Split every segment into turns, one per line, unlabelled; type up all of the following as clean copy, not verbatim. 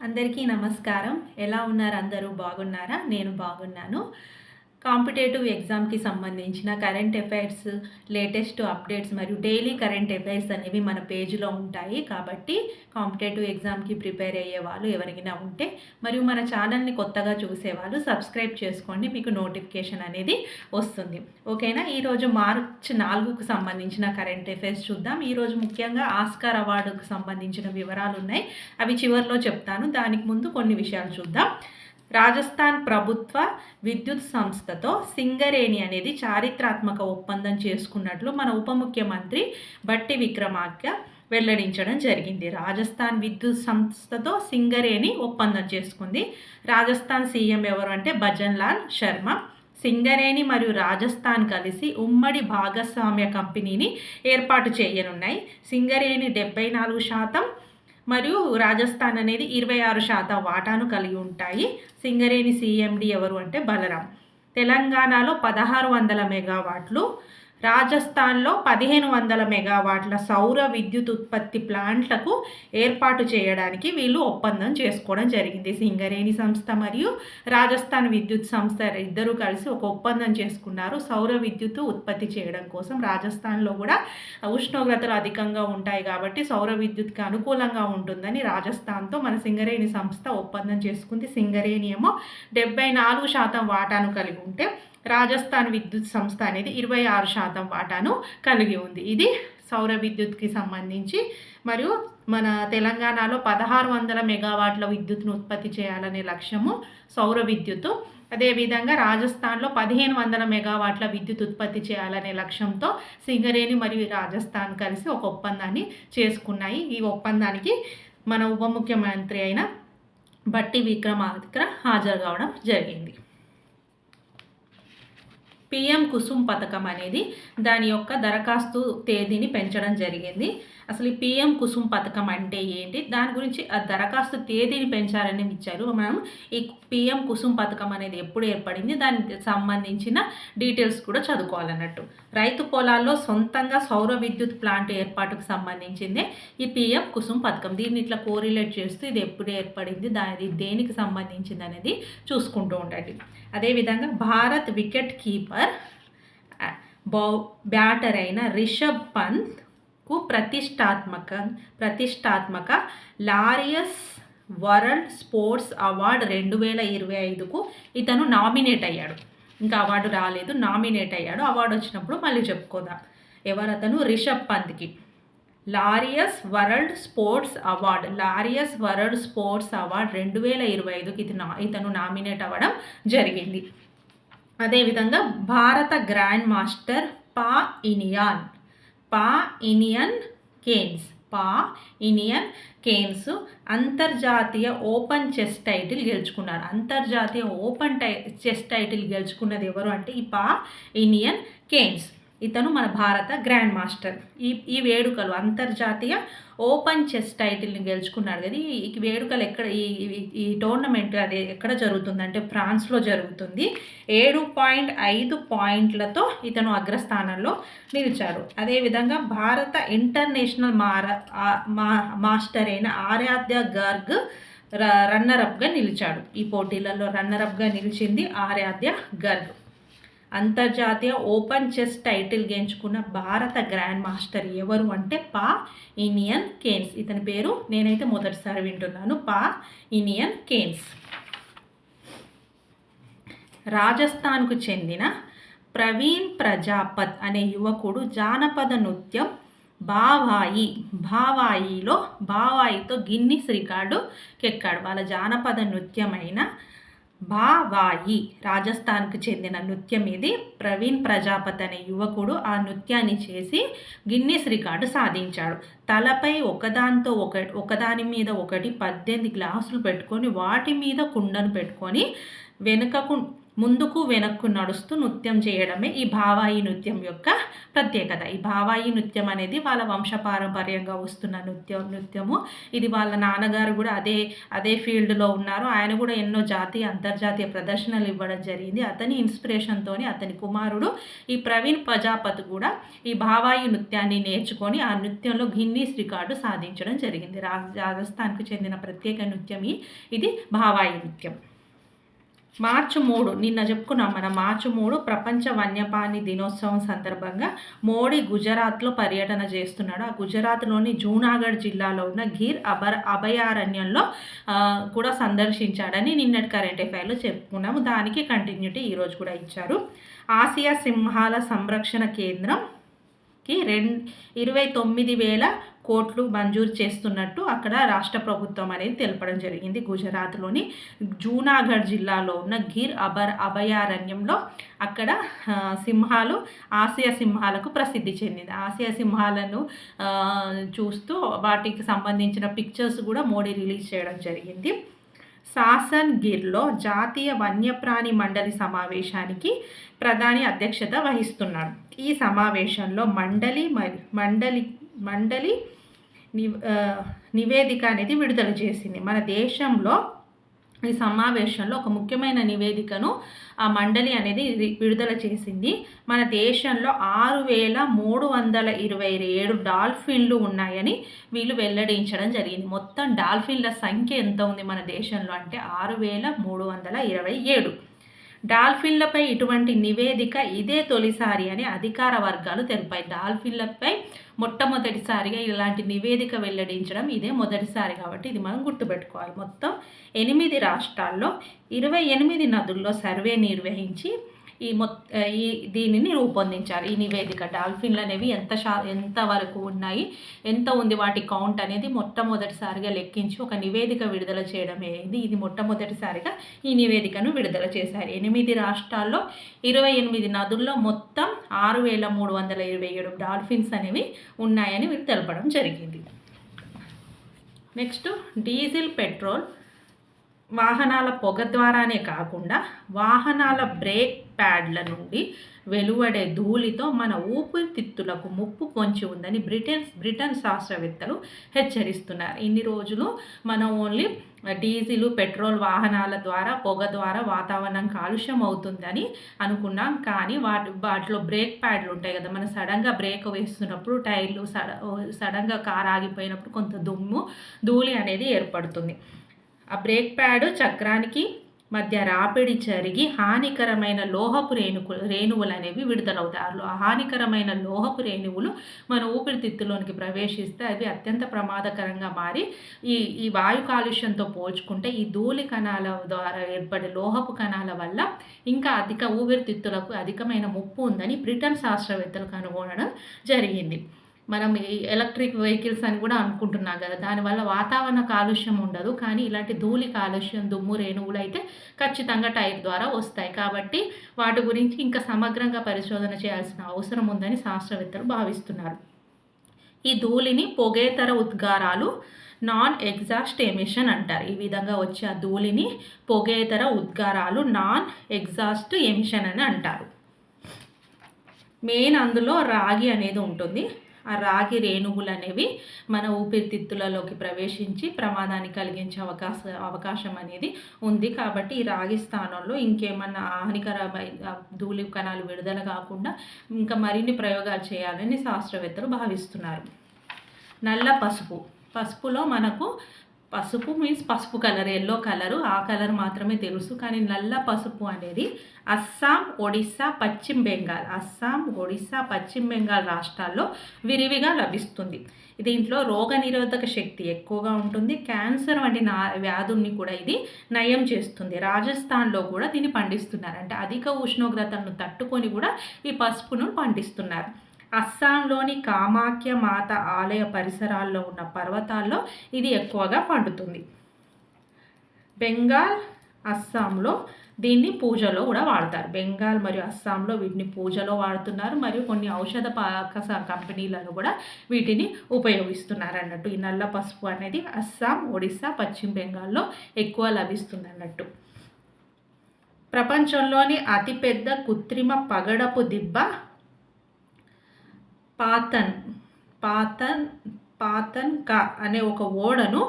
అందరికీ నమస్కారం. ఎలా ఉన్నారు? అందరూ బాగున్నారా? నేను బాగున్నాను. కాంపిటేటివ్ ఎగ్జామ్‌కి సంబంధించిన కరెంట్ అఫైర్స్, లేటెస్ట్ అప్డేట్స్ మరియు డైలీ కరెంట్ అఫైర్స్ అనేవి మన పేజ్‌లో ఉంటాయి. కాబట్టి కాంపిటేటివ్ ఎగ్జామ్‌కి ప్రిపేర్ అయ్యేవాళ్ళు ఎవరైనా ఉంటే మరియు మన ఛానల్‌ని కొత్తగా చూసేవాళ్ళు సబ్స్క్రైబ్ చేసుకోండి. మీకు నోటిఫికేషన్ అనేది వస్తుంది. ఓకేనా? ఈరోజు మార్చ్ 4కు సంబంధించిన కరెంట్ అఫైర్స్ చూద్దాం. ఈరోజు ముఖ్యంగా ఆస్కార్ అవార్డుకు సంబంధించిన వివరాలున్నాయి. అవి చివర్లో చెప్తాను. దానికి ముందు కొన్ని విషయాలు చూద్దాం. రాజస్థాన్ ప్రభుత్వ విద్యుత్ సంస్థతో సింగరేణి అనేది చారిత్రాత్మక ఒప్పందం చేసుకున్నట్లు మన ఉప ముఖ్యమంత్రి బట్టి విక్రమార్క వెల్లడించడం జరిగింది. రాజస్థాన్ విద్యుత్ సంస్థతో సింగరేణి ఒప్పందం చేసుకుంది. రాజస్థాన్ సీఎం ఎవరు అంటే భజన్లాల్ శర్మ. సింగరేణి మరియు రాజస్థాన్ కలిసి ఉమ్మడి భాగస్వామ్య కంపెనీని ఏర్పాటు చేయనున్నాయి. సింగరేణి 74% మరియు రాజస్థాన్ అనేది 26% వాటాను కలిగి ఉంటాయి. సింగరేణి సీఎండి ఎవరు అంటే బలరాం. తెలంగాణలో 1600 మెగావాట్లు, రాజస్థాన్లో 1500 మెగావాట్ల సౌర విద్యుత్ ఉత్పత్తి ప్లాంట్లకు ఏర్పాటు చేయడానికి వీళ్ళు ఒప్పందం చేసుకోవడం జరిగింది. సింగరేణి సంస్థ మరియు రాజస్థాన్ విద్యుత్ సంస్థ ఇద్దరూ కలిసి ఒక ఒప్పందం చేసుకున్నారు. సౌర విద్యుత్ ఉత్పత్తి చేయడం కోసం రాజస్థాన్లో కూడా ఉష్ణోగ్రతలు అధికంగా ఉంటాయి కాబట్టి సౌర విద్యుత్కి అనుకూలంగా ఉంటుందని రాజస్థాన్తో మన సింగరేణి సంస్థ ఒప్పందం చేసుకుంది. సింగరేణి ఏమో 74% వాటాను కలిగి ఉంటే రాజస్థాన్ విద్యుత్ సంస్థ అనేది 26% వాటాను కలిగి ఉంది. ఇది సౌర విద్యుత్కి సంబంధించి. మరియు మన తెలంగాణలో 1600 మెగావాట్ల విద్యుత్ను ఉత్పత్తి చేయాలనే లక్ష్యము సౌర విద్యుత్తు. అదేవిధంగా రాజస్థాన్లో 1500 మెగావాట్ల విద్యుత్ ఉత్పత్తి చేయాలనే లక్ష్యంతో సింగరేణి మరియు రాజస్థాన్ కలిసి ఒక ఒప్పందాన్ని చేసుకున్నాయి. ఈ ఒప్పందానికి మన ఉప ముఖ్యమంత్రి అయిన బట్టి విక్రమార్క హాజరు కావడం జరిగింది. పిఎం కుసుమ్ పథకం అనేది దాని యొక్క దరఖాస్తు తేదీని పెంచడం జరిగింది. అసలు ఈ పిఎం కుసుమ్ పథకం అంటే ఏంటి, దాని గురించి ఆ దరఖాస్తు తేదీని పెంచాలని ఇచ్చారు. మనం ఈ పిఎం కుసుమ్ పథకం అనేది ఎప్పుడు ఏర్పడింది, దానికి సంబంధించిన డీటెయిల్స్ కూడా చదువుకోవాలన్నట్టు. రైతు పొలాల్లో సొంతంగా సౌర విద్యుత్ ప్లాంట్ ఏర్పాటుకు సంబంధించిందే ఈ పిఎం కుసుమ్ పథకం. దీన్ని ఇట్లా కోరిలేట్ చేస్తూ ఇది ఎప్పుడు ఏర్పడింది, దాని దేనికి సంబంధించింది అనేది చూసుకుంటూ ఉండండి. అదేవిధంగా భారత్ వికెట్ కీపర్ బ్యాటర్ అయిన రిషబ్ పంత్కు ప్రతిష్టాత్మక లారియస్ వరల్డ్ స్పోర్ట్స్ అవార్డ్ 2025కు ఇతను నామినేట్ అయ్యాడు. ఇంకా అవార్డు రాలేదు, నామినేట్ అయ్యాడు. అవార్డు వచ్చినప్పుడు మళ్ళీ చెప్పుకుందాం. ఎవరతను? రిషబ్ పంత్కి లారియస్ వరల్డ్ స్పోర్ట్స్ అవార్డ్ 2025కి ఇతను నామినేట్ అవ్వడం జరిగింది. అదేవిధంగా భారత grand master P Iniyan Cannes అంతర్జాతీయ ఓపెన్ చెస్ టైటిల్ గెలుచుకున్నారు. అంతర్జాతీయ ఓపెన్ చెస్ టైటిల్ గెలుచుకున్నది ఎవరు అంటే ఈ పా ఇనియన్ కేన్స్. ఇతను మన భారత గ్రాండ్ మాస్టర్. ఈ వేడుకలు అంతర్జాతీయ ఓపెన్ చెస్ టైటిల్ని గెలుచుకున్నాడు కదా. ఈ వేడుకలు ఎక్కడ, ఈ టోర్నమెంట్ అది ఎక్కడ జరుగుతుందంటే ఫ్రాన్స్లో జరుగుతుంది. 7.5 పాయింట్లతో ఇతను అగ్రస్థానంలో నిలిచాడు. అదేవిధంగా భారత ఇంటర్నేషనల్ మాస్టర్ అయిన ఆరాధ్య గర్గ్ రన్నరప్గా నిలిచాడు. ఈ పోటీలలో రన్నరప్గా నిలిచింది ఆరాధ్య గర్గ్. అంతర్జాతీయ ఓపెన్ చెస్ టైటిల్ గెలుచుకున్న భారత గ్రాండ్ మాస్టర్ ఎవరు అంటే పా ఇనియన్ కేన్స్. ఇతని పేరు నేనైతే మొదటిసారి వింటున్నాను, పా ఇనియన్ కేన్స్. రాజస్థాన్కు చెందిన ప్రవీణ్ ప్రజాపత్ అనే యువకుడు జానపద నృత్యం భావాయితో గిన్నిస్ రికార్డుకి ఎక్కాడు. వాళ్ళ జానపద నృత్యమైన భావాయి రాజస్థాన్కు చెందిన నృత్యం ఇది. ప్రవీణ్ ప్రజాపత్ అనే యువకుడు ఆ నృత్యాన్ని చేసి గిన్నిస్ రికార్డు సాధించాడు. తలపై ఒకదాని మీద ఒకటి 18 గ్లాసులు పెట్టుకొని వాటి మీద కుండను పెట్టుకొని ముందుకు వెనక్కు నడుస్తూ నృత్యం చేయడమే ఈ భావాయి నృత్యం యొక్క ప్రత్యేకత. ఈ భావాయి నృత్యం అనేది వాళ్ళ వంశపారంపర్యంగా వస్తున్న నృత్యము. ఇది వాళ్ళ నాన్నగారు కూడా అదే ఫీల్డ్లో ఉన్నారు. ఆయన కూడా ఎన్నో జాతీయ అంతర్జాతీయ ప్రదర్శనలు ఇవ్వడం జరిగింది. అతని ఇన్స్పిరేషన్తోని అతని కుమారుడు ఈ ప్రవీణ్ ప్రజాపతి కూడా ఈ భావాయి నృత్యాన్ని నేర్చుకొని ఆ నృత్యంలో గిన్నీస్ రికార్డు సాధించడం జరిగింది. రాజస్థాన్కు చెందిన ప్రత్యేక నృత్యం ఇది భావాయి నృత్యం. మార్చి 3 నిన్న చెప్పుకున్నాం మనం. మార్చి 3 ప్రపంచ వన్యప్రాణి దినోత్సవం సందర్భంగా మోడీ గుజరాత్లో పర్యటన చేస్తున్నాడు. ఆ గుజరాత్లోని జూనాగఢ్ జిల్లాలో ఉన్న గిర్ అభయారణ్యంలో కూడా సందర్శించాడని నిన్నటి కరెంట్ అఫైర్లో చెప్పుకున్నాము. దానికి కంటిన్యూటీ ఈరోజు కూడా ఇచ్చారు. ఆసియా సింహాల సంరక్షణ కేంద్రంకి 29,000 కోట్లు మంజూరు చేస్తున్నట్టు అక్కడ రాష్ట్ర ప్రభుత్వం అనేది తెలపడం జరిగింది. గుజరాత్లోని జూనాగఢ్ జిల్లాలో ఉన్న గిర్ అభయారణ్యంలో అక్కడ సింహాలు ఆసియా సింహాలకు ప్రసిద్ధి చెందింది. ఆసియా సింహాలను చూస్తూ వాటికి సంబంధించిన పిక్చర్స్ కూడా మోడీ రిలీజ్ చేయడం జరిగింది. సాసన్ గిర్లో జాతీయ వన్యప్రాణి మండలి సమావేశానికి ప్రధాని అధ్యక్షత వహిస్తున్నాడు. ఈ సమావేశంలో మండలి నివేదిక అనేది విడుదల చేసింది. మన దేశంలో ఈ సమావేశంలో ఒక ముఖ్యమైన నివేదికను ఆ మండలి అనేది విడుదల చేసింది. మన దేశంలో 6,327 డాల్ఫిన్లు ఉన్నాయని వీళ్ళు వెల్లడించడం జరిగింది. మొత్తం డాల్ఫిన్ల సంఖ్య ఎంత ఉంది మన దేశంలో అంటే 6,327. డాల్ఫిన్లపై ఇటువంటి నివేదిక ఇదే తొలిసారి అని అధికార వర్గాలు తెలిపాయి. డాల్ఫిన్లపై మొట్టమొదటిసారిగా ఇలాంటి నివేదిక వెల్లడించడం ఇదే మొదటిసారి కాబట్టి ఇది మనం గుర్తుపెట్టుకోవాలి. మొత్తం 8 రాష్ట్రాల్లో 28 నదుల్లో సర్వే నిర్వహించి దీనిని రూపొందించారు. ఈ నివేదిక డాల్ఫిన్లు అనేవి ఎంత వరకు ఉన్నాయి, ఎంత ఉంది వాటి కౌంట్ అనేది మొట్టమొదటిసారిగా లెక్కించి ఒక నివేదిక విడుదల చేయడం అయింది. ఇది మొట్టమొదటిసారిగా ఈ నివేదికను విడుదల చేశారు. 8 రాష్ట్రాల్లో 28 నదుల్లో మొత్తం 6,327 డాల్ఫిన్స్ అనేవి ఉన్నాయని వీరు తెలపడం జరిగింది. నెక్స్ట్ డీజిల్, పెట్రోల్ వాహనాల పొగ ద్వారానే కాకుండా వాహనాల బ్రేక్ ప్యాడ్ల నుండి వెలువడే ధూళితో మన ఊపిరితిత్తులకు ముప్పు పొంచి ఉందని బ్రిటన్ శాస్త్రవేత్తలు హెచ్చరిస్తున్నారు. ఇన్ని రోజులు మనం ఓన్లీ డీజిల్, పెట్రోల్ వాహనాల ద్వారా పొగ ద్వారా వాతావరణం కాలుష్యం అవుతుందని అనుకున్నాం. కానీ వాటిలో బ్రేక్ ప్యాడ్లు ఉంటాయి కదా, మనం సడన్గా బ్రేక్ వేస్తున్నప్పుడు టైర్లు సడన్గా కారు ఆగిపోయినప్పుడు కొంత ధూళి అనేది ఏర్పడుతుంది. ఆ బ్రేక్ ప్యాడ్ చక్రానికి మధ్య రాపిడి జరిగి హానికరమైన లోహపు రేణువులు అనేవి విడుదలవుతాయి. ఆ హానికరమైన లోహపు రేణువులు మన ఊపిరితిత్తులోనికి ప్రవేశిస్తే అవి అత్యంత ప్రమాదకరంగా మారి ఈ వాయు కాలుష్యంతో పోల్చుకుంటే ఈ ధూళి కణాల ద్వారా ఏర్పడే లోహపు కణాల వల్ల ఇంకా ఊపిరితిత్తులకు అధికమైన ముప్పు ఉందని బ్రిటన్ శాస్త్రవేత్తలు కనుగొనడం జరిగింది. మనం ఈ ఎలక్ట్రిక్ వెహికల్స్ అని కూడా అనుకుంటున్నాం కదా, దానివల్ల వాతావరణ కాలుష్యం ఉండదు. కానీ ఇలాంటి ధూళి కాలుష్యం, దుమ్ము, రేణువులు అయితే ఖచ్చితంగా టైర్ ద్వారా వస్తాయి. కాబట్టి వాటి గురించి ఇంకా సమగ్రంగా పరిశోధన చేయాల్సిన అవసరం ఉందని శాస్త్రవేత్తలు భావిస్తున్నారు. ఈ ధూళిని పొగేతర ఉద్గారాలు, నాన్ ఎగ్జాస్ట్ ఎమిషన్ అంటారు. ఈ విధంగా వచ్చే ఆ ధూళిని పొగేతర ఉద్గారాలు, నాన్ ఎగ్జాస్ట్ ఎమిషన్ అని అంటారు. మెయిన్ అందులో రాగి అనేది ఉంటుంది. ఆ రాగి రేణువులు అనేవి మన ఊపిరితిత్తులలోకి ప్రవేశించి ప్రమాదాన్ని కలిగించే అవకాశం అనేది ఉంది. కాబట్టి ఈ రాగి స్థానంలో ఇంకేమన్నా హానికరమైన ధూళి కణాలు విడుదల కాకుండా ఇంకా మరిన్ని ప్రయోగాలు చేయాలని శాస్త్రవేత్తలు భావిస్తున్నారు. నల్ల పసుపులో మనకు పసుపు మీన్స్ పసుపు కలర్, ఎల్లో కలరు, ఆ కలర్ మాత్రమే తెలుసు. కానీ నల్ల పసుపు అనేది అస్సాం, ఒడిస్సా, పశ్చిమ బెంగాల్ రాష్ట్రాల్లో విరివిగా లభిస్తుంది. దీంట్లో రోగనిరోధక శక్తి ఎక్కువగా ఉంటుంది. క్యాన్సర్ వంటి వ్యాధుల్ని కూడా ఇది నయం చేస్తుంది. రాజస్థాన్లో కూడా దీన్ని పండిస్తున్నారు. అంటే అధిక ఉష్ణోగ్రతలను తట్టుకొని కూడా ఈ పసుపును పండిస్తున్నారు. అస్సాంలోని కామాఖ్య మాత ఆలయ పరిసరాల్లో ఉన్న పర్వతాల్లో ఇది ఎక్కువగా పండుతుంది. బెంగాల్, అస్సాంలో దీన్ని పూజలో కూడా వాడతారు. బెంగాల్ మరియు అస్సాంలో వీటిని పూజలో వాడుతున్నారు. మరియు కొన్ని ఔషధ కంపెనీలను కూడా వీటిని ఉపయోగిస్తున్నారు అన్నట్టు. ఈ నల్ల పసుపు అనేది అస్సాం, ఒడిస్సా, పశ్చిమ బెంగాల్లో ఎక్కువ లభిస్తుంది అన్నట్టు. ప్రపంచంలోని అతిపెద్ద కృత్రిమ పగడపు దిబ్బ పాతన్ పాతన్ పాతన్కా అనే ఒక ఓడను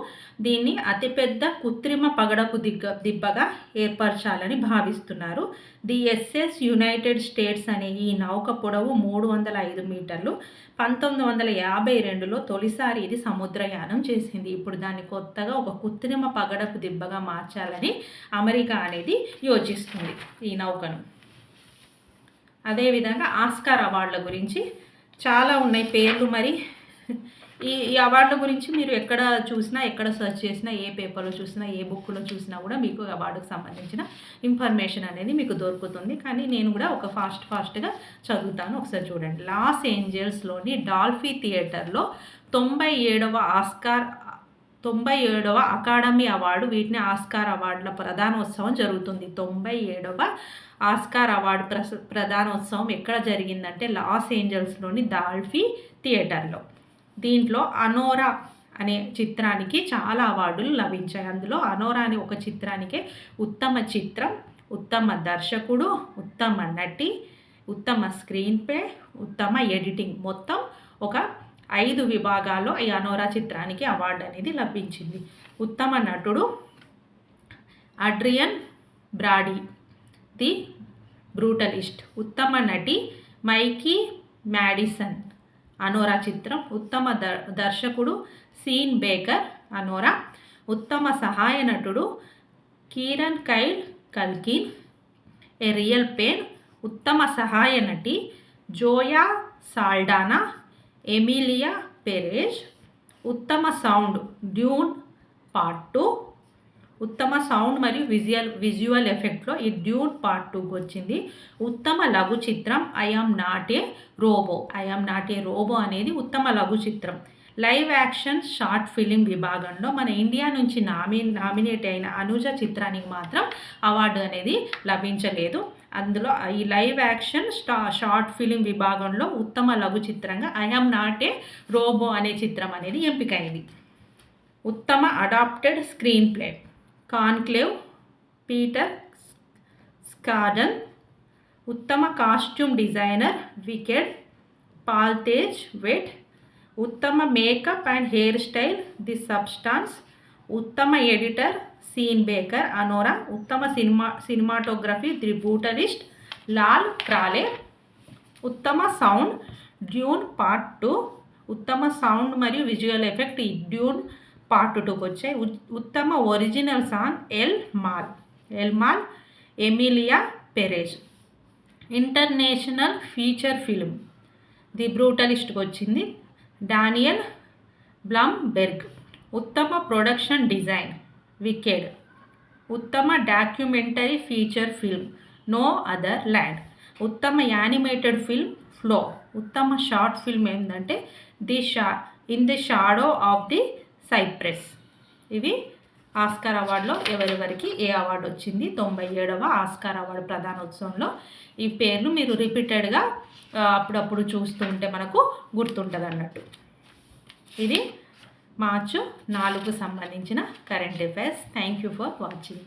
దీన్ని అతిపెద్ద కృత్రిమ పగడపు దిబ్బగా ఏర్పరచాలని భావిస్తున్నారు. ది ఎస్ఎస్ యునైటెడ్ స్టేట్స్ అనే ఈ నౌక పొడవు 305 మీటర్లు. 1952లో తొలిసారి ఇది సముద్రయానం చేసింది. ఇప్పుడు దాన్ని కొత్తగా ఒక కృత్రిమ పగడపు దిబ్బగా మార్చాలని అమెరికా అనేది యోచిస్తుంది ఈ నౌకను. అదేవిధంగా ఆస్కార్ అవార్డుల గురించి చాలా ఉన్నాయి పేర్లు. మరి ఈ అవార్డుల గురించి మీరు ఎక్కడ చూసినా, ఎక్కడ సెర్చ్ చేసినా, ఏ పేపర్లో చూసినా, ఏ బుక్లో చూసినా కూడా మీకు అవార్డుకు సంబంధించిన ఇన్ఫర్మేషన్ అనేది మీకు దొరుకుతుంది. కానీ నేను కూడా ఒక ఫాస్ట్గా చదువుతాను, ఒకసారి చూడండి. లాస్ ఏంజల్స్లోని డాల్ఫీ థియేటర్లో 97వ అకాడమీ అవార్డు, వీటిని ఆస్కార్ అవార్డుల ప్రధానోత్సవం జరుగుతుంది. 97వ ఆస్కార్ అవార్డు ప్రధానోత్సవం ఎక్కడ జరిగిందంటే లాస్ ఏంజల్స్లోని డాల్ఫీ థియేటర్లో. దీంట్లో అనోరా అనే చిత్రానికి చాలా అవార్డులు లభించాయి. అందులో అనోరా అనే ఒక చిత్రానికే ఉత్తమ చిత్రం, ఉత్తమ దర్శకుడు, ఉత్తమ నటి, ఉత్తమ స్క్రీన్ ప్లే, ఉత్తమ ఎడిటింగ్, మొత్తం ఒక 5 విభాగాల్లో ఈ అనోరా చిత్రానికి అవార్డు అనేది లభించింది. ఉత్తమ నటుడు అడ్రియన్ బ్రాడీ, ది బ్రూటలిస్ట్. ఉత్తమ నటి మైకీ మ్యాడిసన్, అనోరా చిత్రం. ఉత్తమ దర్శకుడు సీన్ బేకర్, అనోరా. ఉత్తమ సహాయ నటుడు Kieran Kyle Culkin, a real pain. ఉత్తమ సహాయ నటి జోయా సాల్డానా, ఎమిలియా పెరేజ్. ఉత్తమ సౌండ్ డ్యూన్ పార్ట్ 2. ఉత్తమ సౌండ్ మరియు విజువల్ ఎఫెక్ట్లో ఈ డ్యూన్ పార్ట్ 2కి వచ్చింది. ఉత్తమ లఘు చిత్రం I am not a robot అనేది ఉత్తమ లఘు చిత్రం. లైవ్ యాక్షన్ షార్ట్ ఫిలిం విభాగంలో మన ఇండియా నుంచి నామినేట్ అయిన అనుజ చిత్రానికి మాత్రం అవార్డు అనేది లభించలేదు. అందులో ఈ లైవ్ యాక్షన్ షార్ట్ ఫిలిం విభాగంలో ఉత్తమ లఘు చిత్రంగా I am not a robot అనే చిత్రం అనేది ఎంపికైంది. ఉత్తమ adapted screenplay Conclave, Peter Straughan. ఉత్తమ costume designer Wicked, Paul Tazewell. ఉత్తమ makeup and hairstyle The Substance. ఉత్తమ ఎడిటర్ సీన్ బేకర్, అనోరా. ఉత్తమ cinematography The Brutalist, Lol Crawley. ఉత్తమ సౌండ్ డ్యూన్ పార్ట్ 2. ఉత్తమ సౌండ్ మరియు విజువల్ ఎఫెక్ట్ ఈ Dune part 2కి వచ్చాయి. ఉత్తమ original song El Mal, Emilia Perez. International feature film the బ్రూటలిస్ట్కి వచ్చింది, డానియల్ బ్లమ్బెర్గ్. ఉత్తమ ప్రొడక్షన్ డిజైన్ వికెడ్. ఉత్తమ documentary feature film No Other Land. ఉత్తమ యానిమేటెడ్ ఫిల్మ్ ఫ్లో. ఉత్తమ షార్ట్ ఫిల్మ్ ఏంటంటే In the Shadow of the Cypress. ఇవి Oscar అవార్డులో ఎవరెవరికి ఏ అవార్డు వచ్చింది 97వ ఆస్కార్ అవార్డు ప్రధానోత్సవంలో. ఈ పేర్లు మీరు రిపీటెడ్గా అప్పుడప్పుడు చూస్తూ ఉంటే మనకు గుర్తుంటుంది అన్నట్టు. ఇది మార్చి 4కు సంబంధించిన current affairs. Thank you for watching.